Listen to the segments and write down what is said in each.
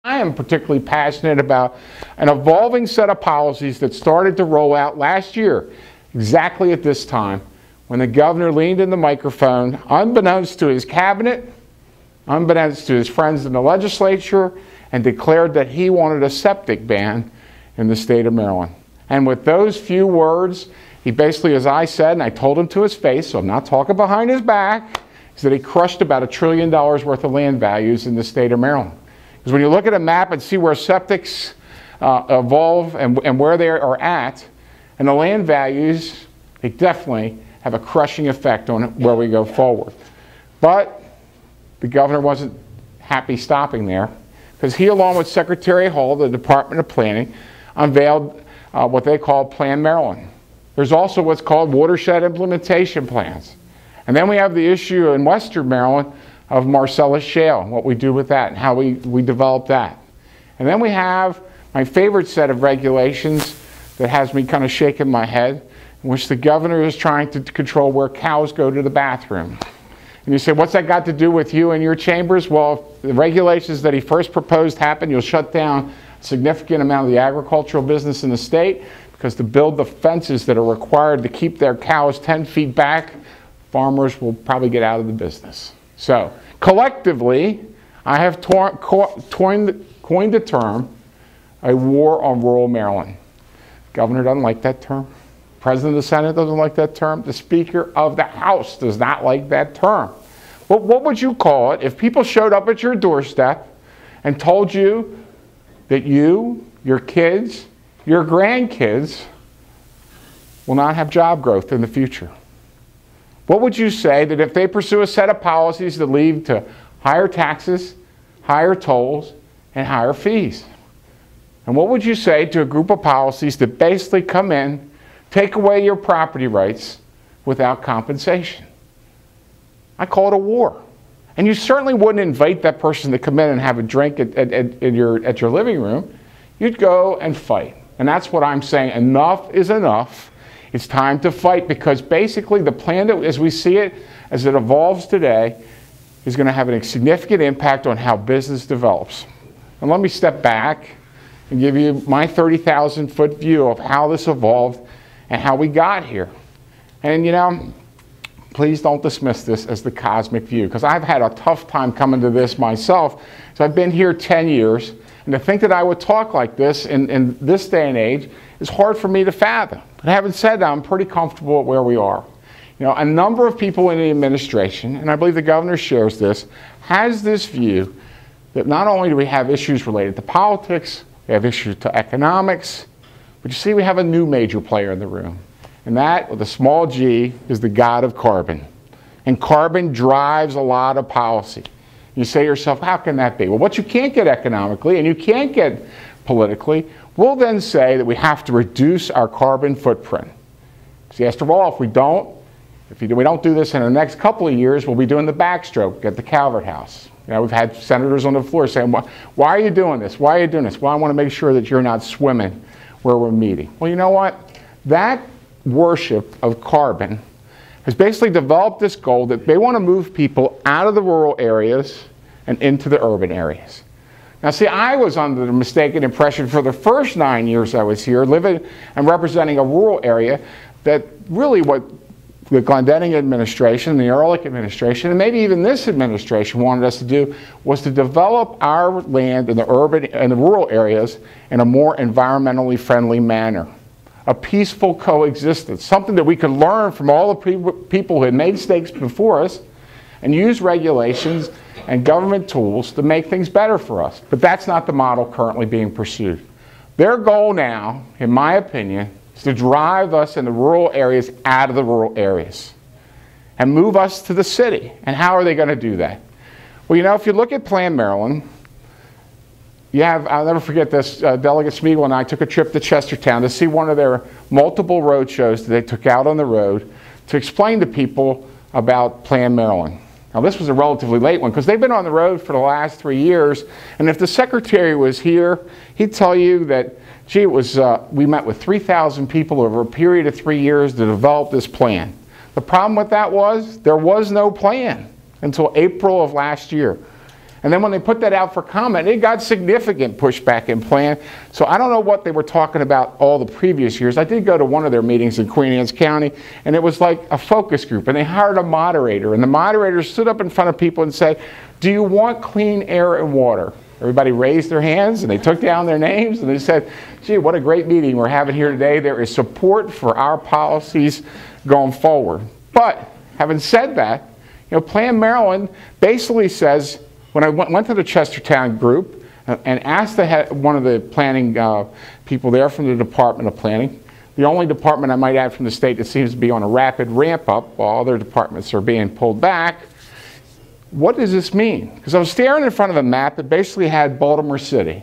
I am particularly passionate about an evolving set of policies that started to roll out last year, exactly at this time, when the governor leaned in the microphone, unbeknownst to his cabinet, unbeknownst to his friends in the legislature, and declared that he wanted a septic ban in the state of Maryland. And with those few words, he basically, as I said, and I told him to his face, so I'm not talking behind his back, is that he crushed about $1 trillion worth of land values in the state of Maryland. Because when you look at a map and see where septics evolve and where they are at, and the land values, they definitely have a crushing effect on where we go forward. But the governor wasn't happy stopping there, because he, along with Secretary Hull, the Department of Planning, unveiled what they call PlanMaryland. There's also what's called watershed implementation plans. And then we have the issue in Western Maryland of Marcellus Shale, and what we do with that and how we develop that. And then we have my favorite set of regulations that has me kind of shaking my head, in which the governor is trying to control where cows go to the bathroom. And you say, what's that got to do with you and your chambers? Well, if the regulations that he first proposed happen, you'll shut down a significant amount of the agricultural business in the state, because to build the fences that are required to keep their cows 10 feet back, farmers will probably get out of the business. So, collectively, I have coined the term, a war on rural Maryland. The governor doesn't like that term. The President of the Senate doesn't like that term. The Speaker of the House does not like that term. But what would you call it if people showed up at your doorstep and told you that you, your kids, your grandkids will not have job growth in the future? What would you say that if they pursue a set of policies that lead to higher taxes, higher tolls, and higher fees? And what would you say to a group of policies that basically come in, take away your property rights without compensation? I call it a war. And you certainly wouldn't invite that person to come in and have a drink at your living room. You'd go and fight. And that's what I'm saying. Enough is enough. It's time to fight, because basically the plan that, as we see it, as it evolves today, is going to have a significant impact on how business develops. And let me step back and give you my 30,000-foot view of how this evolved and how we got here. And you know, please don't dismiss this as the cosmic view, because I've had a tough time coming to this myself. So I've been here 10 years, and to think that I would talk like this in this day and age is hard for me to fathom. But having said that, I'm pretty comfortable at where we are. You know, a number of people in the administration, and I believe the governor shares this, has this view that not only do we have issues related to politics, we have issues to economics, but you see we have a new major player in the room. And that, with a small g, is the god of carbon. And carbon drives a lot of policy. You say to yourself, how can that be? Well, what you can't get economically and you can't get politically, we'll then say that we have to reduce our carbon footprint. See, after all, if we don't do this in the next couple of years, we'll be doing the backstroke at the Calvert House. You know, we've had senators on the floor saying, why are you doing this? Why are you doing this? Well, I want to make sure that you're not swimming where we're meeting. Well, you know what? That worship of carbon has basically developed this goal that they want to move people out of the rural areas and into the urban areas. Now, see, I was under the mistaken impression for the first 9 years I was here, living and representing a rural area, that really what the Glendenning administration, the Ehrlich administration, and maybe even this administration wanted us to do was to develop our land in the urban and the rural areas in a more environmentally friendly manner. A peaceful coexistence, something that we could learn from all the people who had made mistakes before us and use regulations and government tools to make things better for us. But that's not the model currently being pursued. Their goal now, in my opinion, is to drive us in the rural areas out of the rural areas and move us to the city. And how are they going to do that? Well, you know, if you look at PlanMaryland, you have, I'll never forget this, Delegate Smeagol and I took a trip to Chestertown to see one of their multiple road shows that they took out on the road to explain to people about PlanMaryland. Now, this was a relatively late one, because they've been on the road for the last 3 years, and if the secretary was here, he'd tell you that, gee, it was, we met with 3,000 people over a period of 3 years to develop this plan. The problem with that was there was no plan until April of last year. And then when they put that out for comment, it got significant pushback in plan. So I don't know what they were talking about all the previous years. I did go to one of their meetings in Queen Anne's County, and it was like a focus group, and they hired a moderator, and the moderator stood up in front of people and said, do you want clean air and water? Everybody raised their hands, and they took down their names, and they said, gee, what a great meeting we're having here today. There is support for our policies going forward. But having said that, you know, PlanMaryland basically says, when I went to the Chestertown group and asked one of the planning people there from the Department of Planning, the only department I might add from the state that seems to be on a rapid ramp up while other departments are being pulled back, what does this mean? Because I was staring in front of a map that basically had Baltimore City.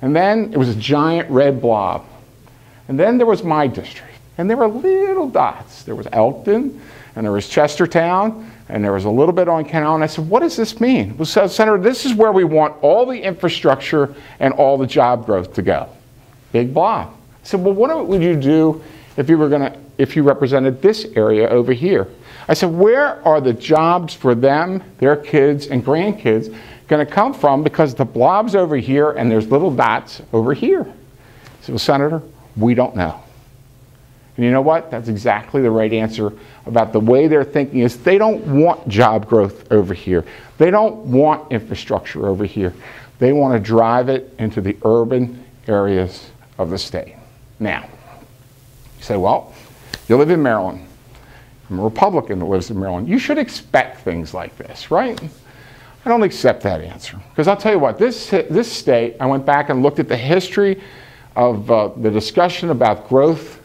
And then it was a giant red blob. And then there was my district. And there were little dots. There was Elkton, and there was Chestertown, and there was a little bit on Canal. And I said, what does this mean? Well, so, Senator, this is where we want all the infrastructure and all the job growth to go. Big blob. I said, well, what would you do if you represented this area over here? I said, where are the jobs for them, their kids, and grandkids going to come from, because the blob's over here and there's little dots over here? I said, well, Senator, we don't know. And you know what? That's exactly the right answer about the way they're thinking is they don't want job growth over here. They don't want infrastructure over here. They want to drive it into the urban areas of the state. Now, you say, well, you live in Maryland. I'm a Republican that lives in Maryland. You should expect things like this, right? I don't accept that answer. Because I'll tell you what, this state, I went back and looked at the history of the discussion about growth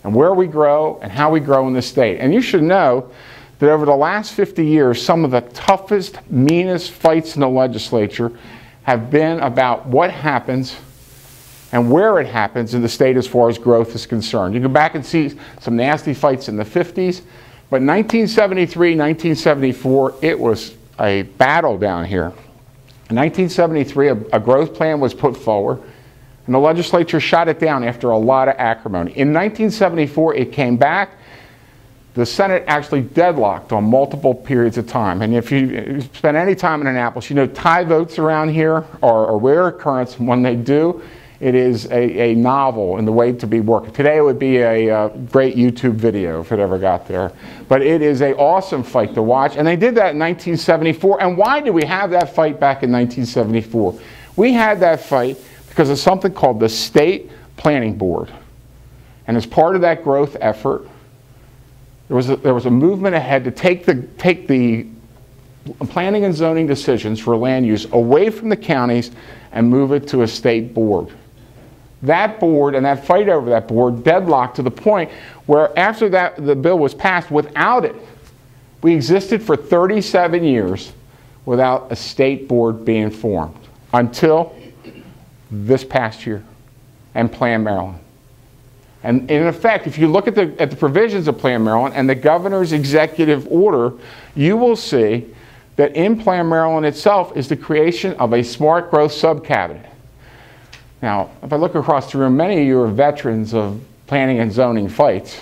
and where we grow and how we grow in this state. And you should know that over the last 50 years, some of the toughest, meanest fights in the legislature have been about what happens and where it happens in the state as far as growth is concerned. You can go back and see some nasty fights in the 50s, but 1973, 1974, it was a battle down here. In 1973, a growth plan was put forward, and the legislature shot it down after a lot of acrimony. In 1974, it came back. The Senate actually deadlocked on multiple periods of time. And if you spend any time in Annapolis, you know tie votes around here are a rare occurrence. When they do, it is a novel in the way to be working. Today it would be a great YouTube video if it ever got there. But it is an awesome fight to watch. And they did that in 1974. And why did we have that fight back in 1974? We had that fight because of something called the State Planning Board. And as part of that growth effort, there was a movement ahead to take the planning and zoning decisions for land use away from the counties and move it to a state board. That board and that fight over that board deadlocked to the point where after the bill was passed, without it, we existed for 37 years without a state board being formed until this past year and PlanMaryland. And in effect, if you look at the provisions of PlanMaryland and the governor's executive order, you will see that in PlanMaryland itself is the creation of a smart growth subcabinet. Now, if I look across the room, many of you are veterans of planning and zoning fights.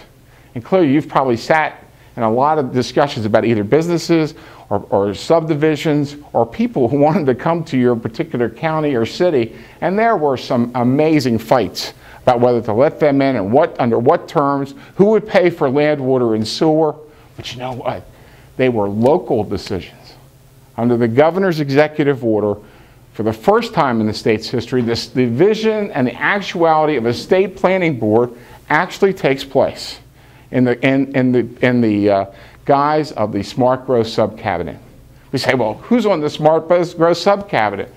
And clearly you've probably sat in a lot of discussions about either businesses or subdivisions or people who wanted to come to your particular county or city. And there were some amazing fights about whether to let them in and under what terms, who would pay for land, water, and sewer. But you know what? They were local decisions. Under the governor's executive order, for the first time in the state's history, the vision and the actuality of a state planning board actually takes place in the guise of the Smart Growth Subcabinet. We say, well, who's on the Smart Growth Subcabinet?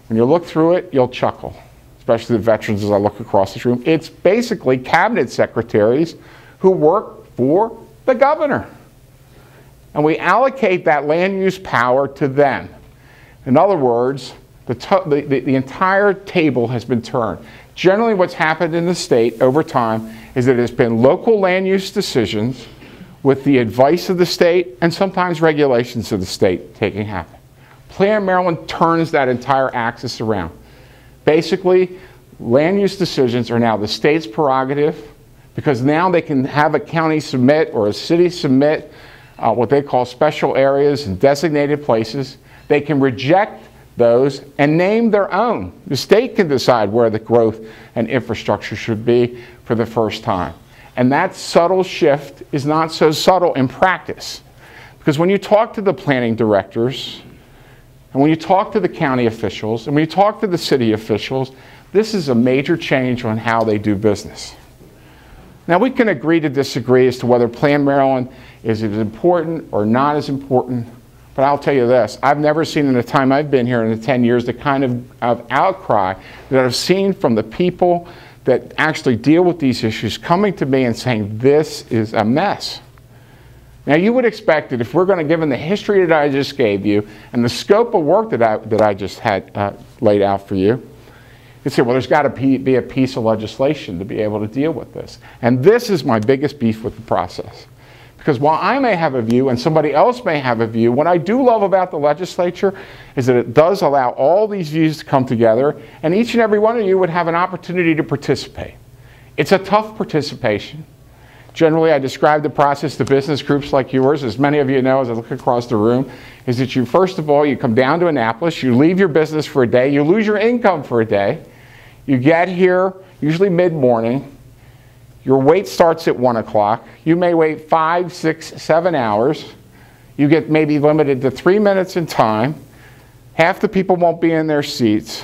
When you look through it, you'll chuckle, especially the veterans as I look across this room. It's basically cabinet secretaries who work for the governor. And we allocate that land use power to them. In other words, the entire table has been turned. Generally what's happened in the state over time is that it's been local land use decisions with the advice of the state and sometimes regulations of the state taking happen. PlanMaryland turns that entire axis around. Basically, land use decisions are now the state's prerogative because now they can have a county submit or a city submit what they call special areas and designated places. They can reject those and name their own. The state can decide where the growth and infrastructure should be for the first time. And that subtle shift is not so subtle in practice. Because when you talk to the planning directors, and when you talk to the county officials, and when you talk to the city officials, this is a major change on how they do business. Now, we can agree to disagree as to whether PlanMaryland is as important or not as important, but I'll tell you this, I've never seen in the time I've been here in the 10 years the kind of outcry that I've seen from the people that actually deal with these issues coming to me and saying, this is a mess. Now, you would expect that if we're going to, given the history that I just gave you and the scope of work that I just had laid out for you, you'd say, well, there's got to be a piece of legislation to be able to deal with this. And this is my biggest beef with the process. Because while I may have a view and somebody else may have a view, what I do love about the legislature is that it does allow all these views to come together, and each and every one of you would have an opportunity to participate. It's a tough participation. Generally, I describe the process to business groups like yours, as many of you know as I look across the room, is that you, first of all, you come down to Annapolis, you leave your business for a day, you lose your income for a day, you get here, usually mid-morning, your wait starts at 1 o'clock, you may wait 5, 6, 7 hours, you get maybe limited to 3 minutes in time, half the people won't be in their seats,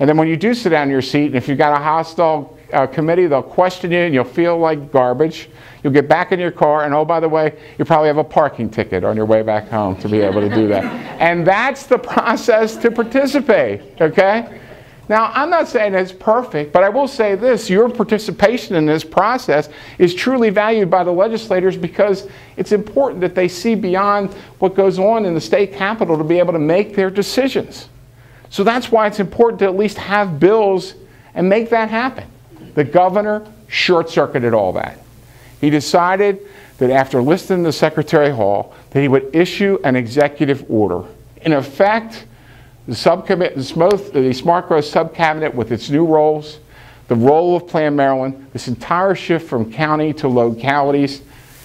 and then when you do sit down in your seat, and if you've got a hostile committee, they'll question you and you'll feel like garbage. You'll get back in your car, and oh, by the way, you probably have a parking ticket on your way back home to be able to do that. And that's the process to participate, okay? Now, I'm not saying it's perfect, but I will say this, your participation in this process is truly valued by the legislators because it's important that they see beyond what goes on in the state capitol to be able to make their decisions. So that's why it's important to at least have bills and make that happen. The governor short-circuited all that. He decided that after listening to Secretary Hall, that he would issue an executive order. In effect, the Smart Growth Subcabinet with its new roles, the role of PlanMaryland, this entire shift from county to localities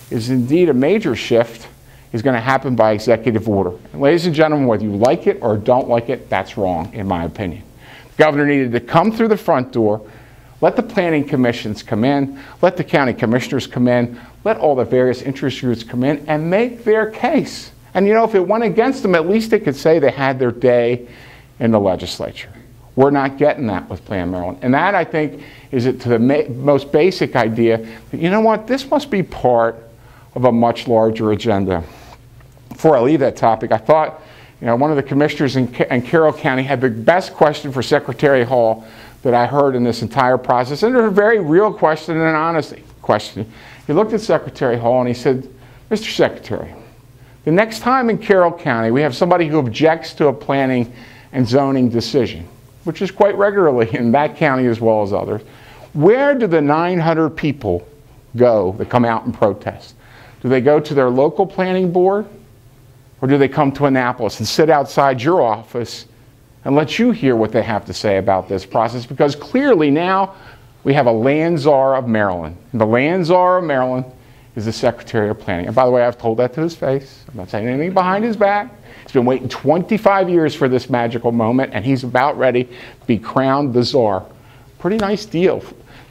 is indeed a major shift, is going to happen by executive order. And ladies and gentlemen, whether you like it or don't like it, that's wrong, in my opinion. The governor needed to come through the front door, let the planning commissions come in, let the county commissioners come in, let all the various interest groups come in and make their case. And you know, if it went against them, at least they could say they had their day in the legislature. We're not getting that with PlanMaryland. And that, I think, is to the most basic idea that, you know what, this must be part of a much larger agenda. Before I leave that topic, I thought, you know, one of the commissioners in Carroll County had the best question for Secretary Hall that I heard in this entire process. And it was a very real question and an honest question. He looked at Secretary Hall and he said, Mr. Secretary, the next time in Carroll County we have somebody who objects to a planning and zoning decision, which is quite regularly in that county as well as others, where do the 900 people go that come out and protest? Do they go to their local planning board? Or do they come to Annapolis and sit outside your office and let you hear what they have to say about this process? Because clearly now we have a land czar of Maryland. And the land czar of Maryland is the Secretary of Planning. And by the way, I've told that to his face. I'm not saying anything behind his back. He's been waiting 25 years for this magical moment, and he's about ready to be crowned the czar. Pretty nice deal.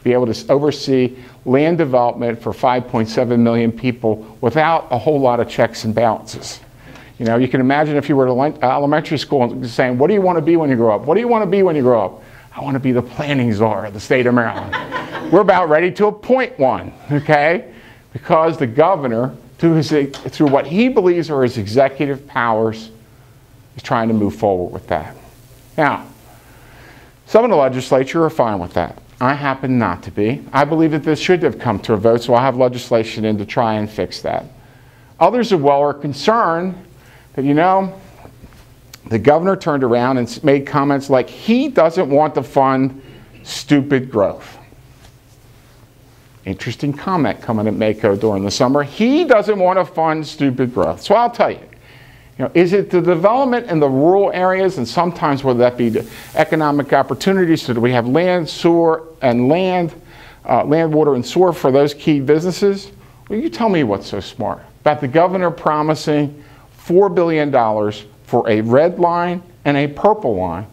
Be able to oversee land development for 5.7 million people without a whole lot of checks and balances. You know, you can imagine if you were at elementary school and saying, what do you want to be when you grow up? What do you want to be when you grow up? I want to be the planning czar of the state of Maryland. We're about ready to appoint one, okay? Because the governor, through what he believes are his executive powers, is trying to move forward with that. Now, some in the legislature are fine with that. I happen not to be. I believe that this should have come to a vote, so I'll have legislation in to try and fix that. Others as well are concerned that, you know, the governor turned around and made comments like he doesn't want to fund stupid growth. Interesting comment coming at Mako during the summer. He doesn't want to fund stupid growth. So I'll tell you, is it the development in the rural areas, and sometimes whether that be the economic opportunities so that we have land, sewer, and land, water, and sewer for those key businesses? Well, you tell me what's so smart about the governor promising $4 billion for a red line and a purple line,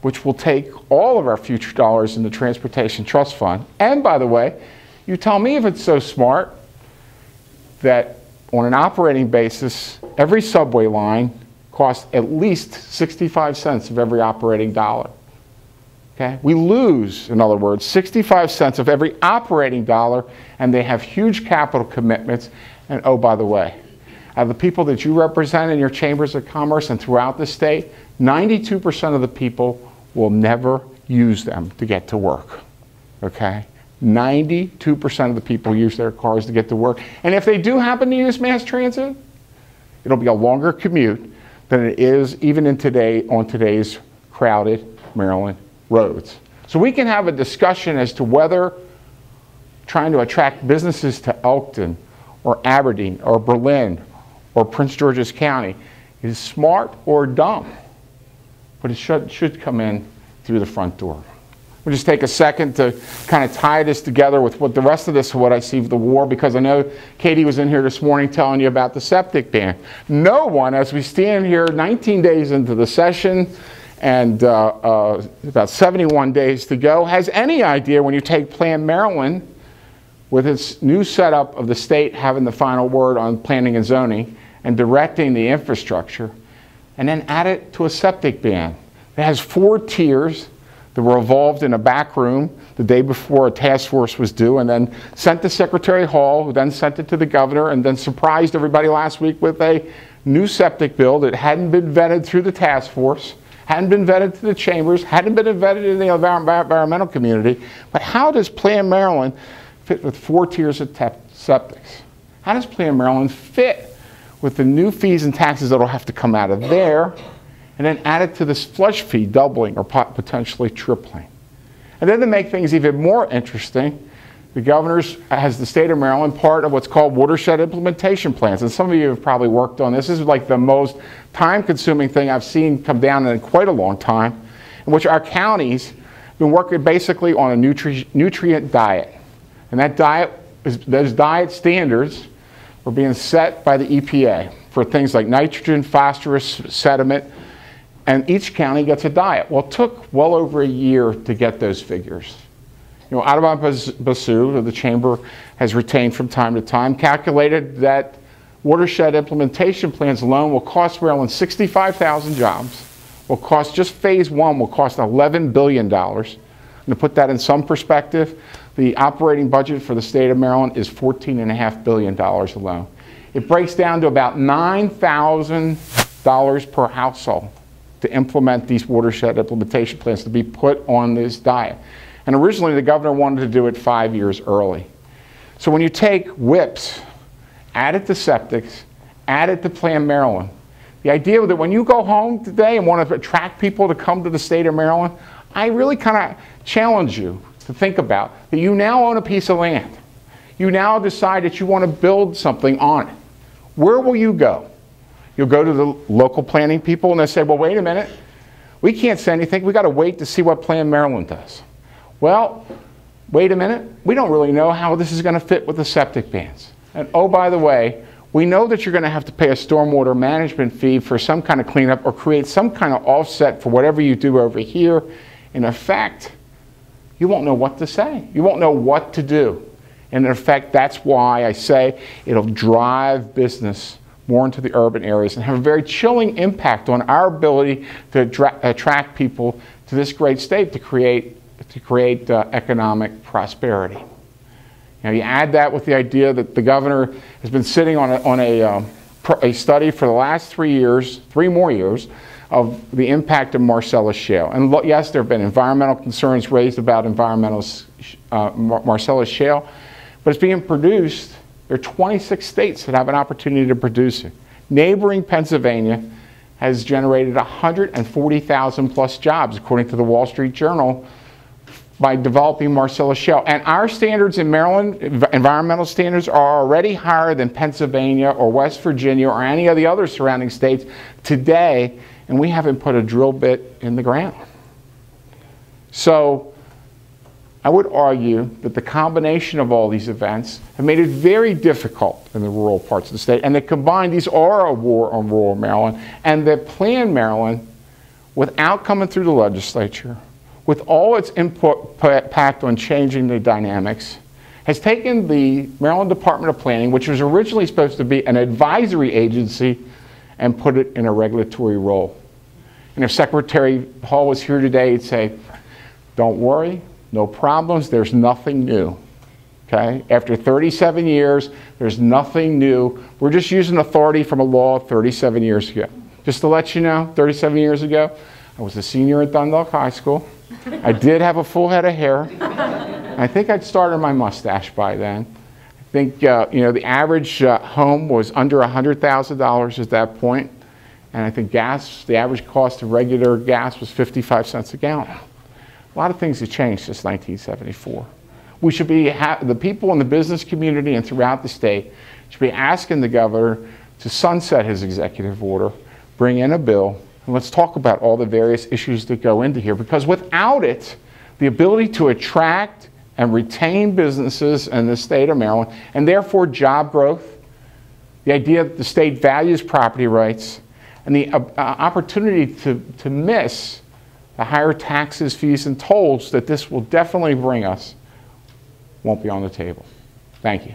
which will take all of our future dollars in the Transportation Trust Fund. And by the way, you tell me if it's so smart that on an operating basis, every subway line costs at least 65 cents of every operating dollar. Okay? We lose, in other words, 65 cents of every operating dollar, and they have huge capital commitments. And oh, by the way, out of the people that you represent in your chambers of commerce and throughout the state, 92% of the people will never use them to get to work. Okay? 92% of the people use their cars to get to work. And if they do happen to use mass transit, it'll be a longer commute than it is even on today's crowded Maryland roads. So we can have a discussion as to whether trying to attract businesses to Elkton or Aberdeen or Berlin or Prince George's County is smart or dumb, but it should come in through the front door. We'll just take a second to kind of tie this together with what the rest of this, what I see of the war, because I know Katie was in here this morning telling you about the septic ban. No one, as we stand here 19 days into the session and about 71 days to go, has any idea when you take PlanMaryland with its new setup of the state having the final word on planning and zoning and directing the infrastructure, and then add it to a septic ban. It has 4 tiers that were evolved in a back room the day before a task force was due, and then sent to Secretary Hall, who then sent it to the governor, and then surprised everybody last week with a new septic bill that hadn't been vetted through the task force, hadn't been vetted to the chambers, hadn't been vetted in the environmental community. But how does PlanMaryland fit with 4 tiers of septics? How does PlanMaryland fit with the new fees and taxes that will have to come out of there, and then add it to this flush fee doubling or potentially tripling? And then to make things even more interesting, the governor has the state of Maryland part of what's called watershed implementation plans. And some of you have probably worked on this. This is like the most time-consuming thing I've seen come down in quite a long time, in which our counties have been working basically on a nutrient diet. And that diet, those diet standards were being set by the EPA for things like nitrogen, phosphorus, sediment, and each county gets a diet. Well, it took well over a year to get those figures. You know, Audubon Basu, the chamber has retained from time to time, calculated that watershed implementation plans alone will cost Maryland 65,000 jobs, will cost, just phase 1 will cost $11 billion. And to put that in some perspective, the operating budget for the state of Maryland is $14.5 billion alone. It breaks down to about $9,000 per household to implement these watershed implementation plans, to be put on this diet. And originally the governor wanted to do it 5 years early. So when you take WIPs, add it to septics, add it to PlanMaryland, the idea that when you go home today and want to attract people to come to the state of Maryland, I really kind of challenge you to think about that you now own a piece of land. You now decide that you want to build something on it. Where will you go? You'll go to the local planning people and they say, well, wait a minute, we can't say anything. We got to wait to see what PlanMaryland does. Well, wait a minute, we don't really know how this is going to fit with the septic bans. And oh, by the way, we know that you're going to have to pay a stormwater management fee for some kind of cleanup or create some kind of offset for whatever you do over here. In effect, you won't know what to say. You won't know what to do. And in effect, that's why I say it'll drive business more into the urban areas and have a very chilling impact on our ability to attract people to this great state to create economic prosperity. Now you add that with the idea that the governor has been sitting on a study for the last 3 years, 3 more years, of the impact of Marcellus Shale. And yes, there have been environmental concerns raised about Marcellus Shale, but it's being produced. There are 26 states that have an opportunity to produce it. Neighboring Pennsylvania has generated 140,000 plus jobs, according to the Wall Street Journal, by developing Marcellus Shale. And our standards in Maryland, environmental standards, are already higher than Pennsylvania or West Virginia or any of the other surrounding states today, and we haven't put a drill bit in the ground. So I would argue that the combination of all these events have made it very difficult in the rural parts of the state, and that combined, these are a war on rural Maryland, and that PlanMaryland, without coming through the legislature, with all its impact on changing the dynamics, has taken the Maryland Department of Planning, which was originally supposed to be an advisory agency, and put it in a regulatory role. And if Secretary Hall was here today, he'd say, don't worry, no problems, there's nothing new. Okay? After 37 years, there's nothing new. We're just using authority from a law 37 years ago. Just to let you know, 37 years ago, I was a senior at Dundalk High School. I did have a full head of hair. I think I'd started my mustache by then. I think the average home was under $100,000 at that point. And I think gas, the average cost of regular gas was 55 cents a gallon. A lot of things have changed since 1974. We should be, the people in the business community and throughout the state should be asking the governor to sunset his executive order, bring in a bill, and let's talk about all the various issues that go into here, because without it, the ability to attract and retain businesses in the state of Maryland, and therefore job growth, the idea that the state values property rights, and the opportunity to miss the higher taxes, fees, and tolls that this will definitely bring us won't be on the table. Thank you.